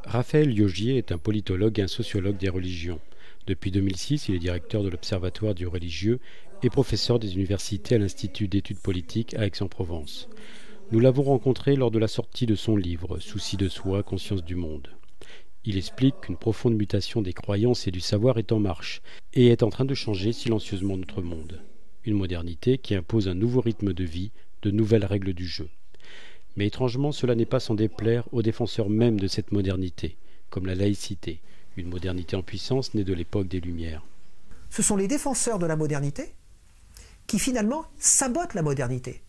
Raphaël Liogier est un politologue et un sociologue des religions. Depuis 2006, il est directeur de l'Observatoire du religieux et professeur des universités à l'Institut d'études politiques à Aix-en-Provence. Nous l'avons rencontré lors de la sortie de son livre « Souci de soi, conscience du monde ». Il explique qu'une profonde mutation des croyances et du savoir est en marche et est en train de changer silencieusement notre monde. Une modernité qui impose un nouveau rythme de vie, de nouvelles règles du jeu. Mais étrangement, cela n'est pas sans déplaire aux défenseurs même de cette modernité, comme la laïcité, une modernité en puissance née de l'époque des Lumières. Ce sont les défenseurs de la modernité qui finalement sabotent la modernité.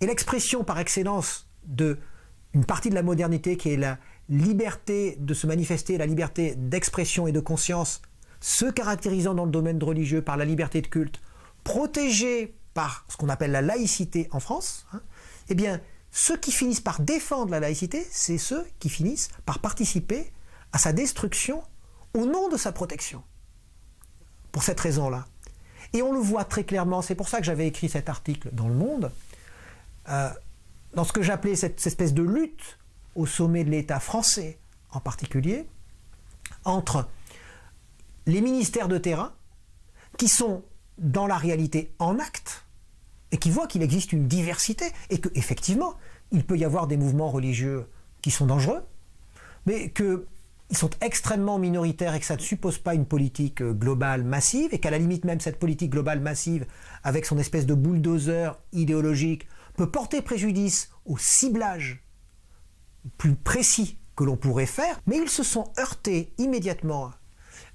Et l'expression par excellence d'une partie de la modernité qui est la liberté de se manifester, la liberté d'expression et de conscience, se caractérisant dans le domaine religieux par la liberté de culte, protégée par ce qu'on appelle la laïcité en France, eh bien, ceux qui finissent par défendre la laïcité, c'est ceux qui finissent par participer à sa destruction au nom de sa protection. Pour cette raison-là. Et on le voit très clairement, c'est pour ça que j'avais écrit cet article dans Le Monde, dans ce que j'appelais cette espèce de lutte au sommet de l'État français en particulier, entre les ministères de terrain, qui sont dans la réalité en acte, et qui voient qu'il existe une diversité, et qu'effectivement, il peut y avoir des mouvements religieux qui sont dangereux, mais qu'ils sont extrêmement minoritaires et que ça ne suppose pas une politique globale massive, et qu'à la limite même cette politique globale massive, avec son espèce de bulldozer idéologique, peut porter préjudice au ciblage plus précis que l'on pourrait faire, mais ils se sont heurtés immédiatement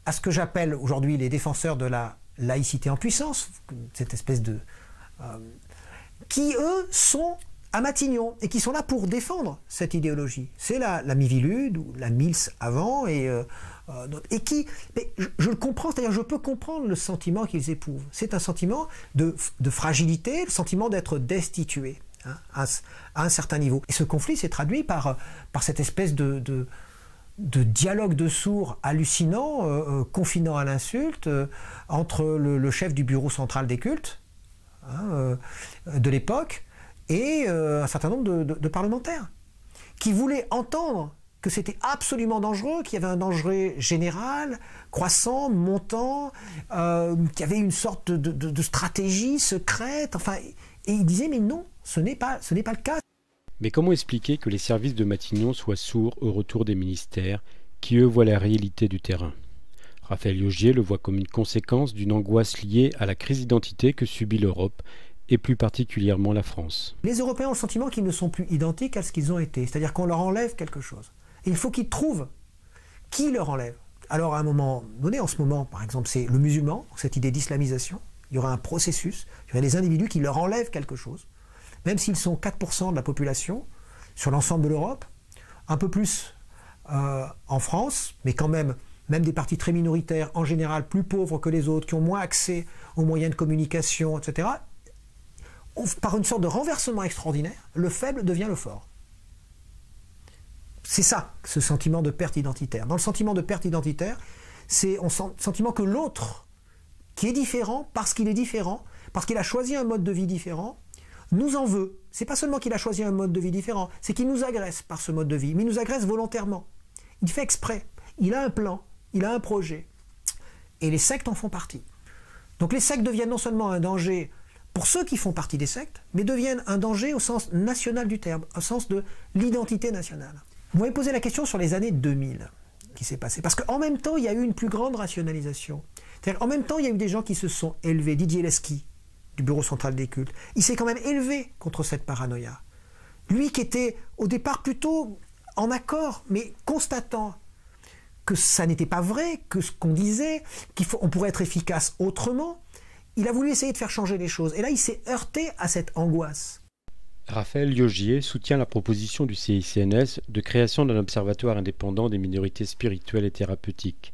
à ce que j'appelle aujourd'hui les défenseurs de la laïcité en puissance, cette espèce de... qui, eux, sont à Matignon et qui sont là pour défendre cette idéologie. C'est la Miviludes ou la Mills avant et qui... Mais je le comprends, c'est-à-dire je peux comprendre le sentiment qu'ils éprouvent. C'est un sentiment de fragilité, le sentiment d'être destitué à un certain niveau. Et ce conflit s'est traduit par cette espèce de dialogue de sourds hallucinant, confinant à l'insulte, entre le chef du bureau central des cultes de l'époque et un certain nombre de parlementaires qui voulaient entendre que c'était absolument dangereux, qu'il y avait un danger général, croissant, montant, qu'il y avait une sorte de stratégie secrète, enfin, et ils disaient mais non, ce n'est pas le cas. Mais comment expliquer que les services de Matignon soient sourds au retour des ministères qui, eux, voient la réalité du terrain ? Raphaël Liogier le voit comme une conséquence d'une angoisse liée à la crise d'identité que subit l'Europe, et plus particulièrement la France. Les Européens ont le sentiment qu'ils ne sont plus identiques à ce qu'ils ont été, c'est-à-dire qu'on leur enlève quelque chose. Et il faut qu'ils trouvent qui leur enlève. Alors à un moment donné, en ce moment, par exemple, c'est le musulman, cette idée d'islamisation, il y aura un processus, il y aura des individus qui leur enlèvent quelque chose, même s'ils sont 4% de la population, sur l'ensemble de l'Europe, un peu plus en France, mais quand même des partis très minoritaires, en général plus pauvres que les autres, qui ont moins accès aux moyens de communication, etc., par une sorte de renversement extraordinaire, le faible devient le fort. C'est ça, ce sentiment de perte identitaire. Dans le sentiment de perte identitaire, c'est le sentiment que l'autre, qui est différent, parce qu'il est différent, parce qu'il a choisi un mode de vie différent, nous en veut. C'est pas seulement qu'il a choisi un mode de vie différent, c'est qu'il nous agresse par ce mode de vie, mais il nous agresse volontairement. Il fait exprès. Il a un plan, il a un projet. Et les sectes en font partie. Donc les sectes deviennent non seulement un danger pour ceux qui font partie des sectes, mais deviennent un danger au sens national du terme, au sens de l'identité nationale. Vous m'avez posé la question sur les années 2000 qui s'est passé. Parce qu'en même temps, il y a eu une plus grande rationalisation. C'est-à-dire, en même temps, il y a eu des gens qui se sont élevés. Didier Lesky, du Bureau central des cultes, il s'est quand même élevé contre cette paranoïa. Lui qui était au départ plutôt en accord, mais constatant que ça n'était pas vrai, que ce qu'on disait, qu'on pourrait être efficace autrement, il a voulu essayer de faire changer les choses. Et là, il s'est heurté à cette angoisse. Raphaël Liogier soutient la proposition du CICNS de création d'un observatoire indépendant des minorités spirituelles et thérapeutiques.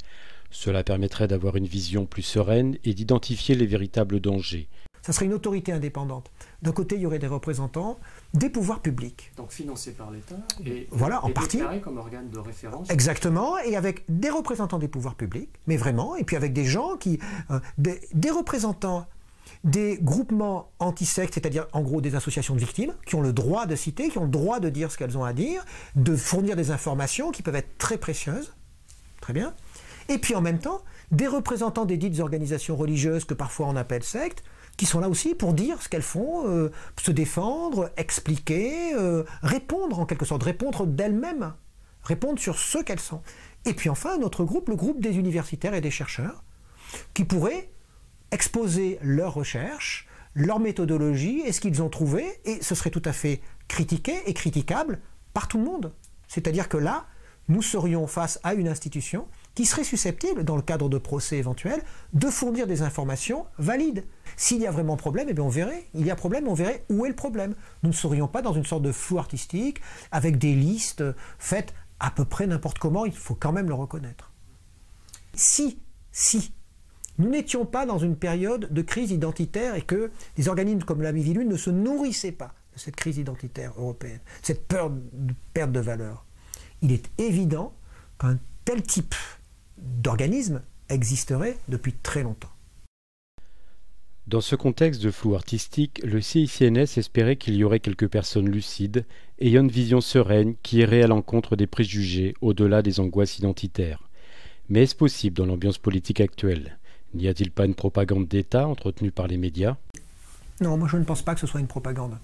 Cela permettrait d'avoir une vision plus sereine et d'identifier les véritables dangers. Ça serait une autorité indépendante. D'un côté, il y aurait des représentants des pouvoirs publics. Donc financés par l'État et, voilà, en partie. Déclarés comme organe de référence. Exactement, et avec des représentants des pouvoirs publics, mais vraiment, et puis avec des gens qui... des représentants des groupements anti-sectes, c'est-à-dire en gros des associations de victimes, qui ont le droit de citer, qui ont le droit de dire ce qu'elles ont à dire, de fournir des informations qui peuvent être très précieuses, très bien, et puis en même temps, des représentants des dites organisations religieuses que parfois on appelle sectes, qui sont là aussi pour dire ce qu'elles font, se défendre, expliquer, répondre en quelque sorte, répondre d'elles-mêmes, répondre sur ce qu'elles sont. Et puis enfin, un autre groupe, le groupe des universitaires et des chercheurs, qui pourraient exposer leurs recherches, leur méthodologie et ce qu'ils ont trouvé, et ce serait tout à fait critiqué et critiquable par tout le monde. C'est-à-dire que là, nous serions face à une institution qui serait susceptible, dans le cadre de procès éventuels, de fournir des informations valides. S'il y a vraiment problème, eh bien on verrait. Il y a problème, on verrait où est le problème. Nous ne serions pas dans une sorte de flou artistique, avec des listes faites à peu près n'importe comment, il faut quand même le reconnaître. Si nous n'étions pas dans une période de crise identitaire et que les organismes comme la Miviludes ne se nourrissaient pas de cette crise identitaire européenne, cette peur de perte de valeur, il est évident qu'un tel type d'organisme existerait depuis très longtemps. Dans ce contexte de flou artistique, le CICNS espérait qu'il y aurait quelques personnes lucides, ayant une vision sereine qui irait à l'encontre des préjugés au-delà des angoisses identitaires. Mais est-ce possible dans l'ambiance politique actuelle ? N'y a-t-il pas une propagande d'État entretenue par les médias ? Non, moi je ne pense pas que ce soit une propagande.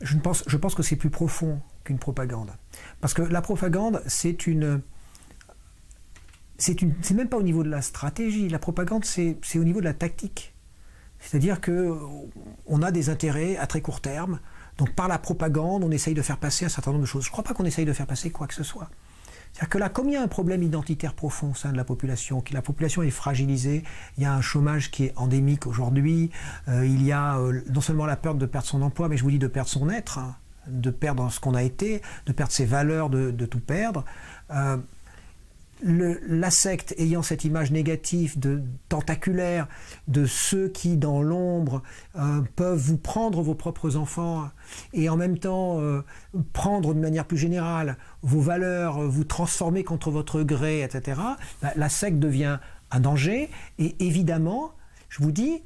Je pense que c'est plus profond qu'une propagande. Parce que la propagande, c'est même pas au niveau de la stratégie. La propagande, c'est au niveau de la tactique. C'est-à-dire qu'on a des intérêts à très court terme. Donc par la propagande, on essaye de faire passer un certain nombre de choses. Je ne crois pas qu'on essaye de faire passer quoi que ce soit. C'est-à-dire que là, comme il y a un problème identitaire profond au sein de la population, que la population est fragilisée, il y a un chômage qui est endémique aujourd'hui, il y a non seulement la peur de perdre son emploi, mais je vous dis de perdre son être, hein, de perdre ce qu'on a été, de perdre ses valeurs, de tout perdre. La secte ayant cette image négative, tentaculaire, de ceux qui, dans l'ombre, peuvent vous prendre vos propres enfants et en même temps prendre de manière plus générale vos valeurs, vous transformer contre votre gré, etc., la secte devient un danger. Et évidemment, je vous dis,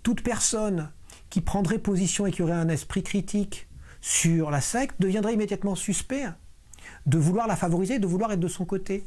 toute personne qui prendrait position et qui aurait un esprit critique sur la secte deviendrait immédiatement suspect de vouloir la favoriser, de vouloir être de son côté.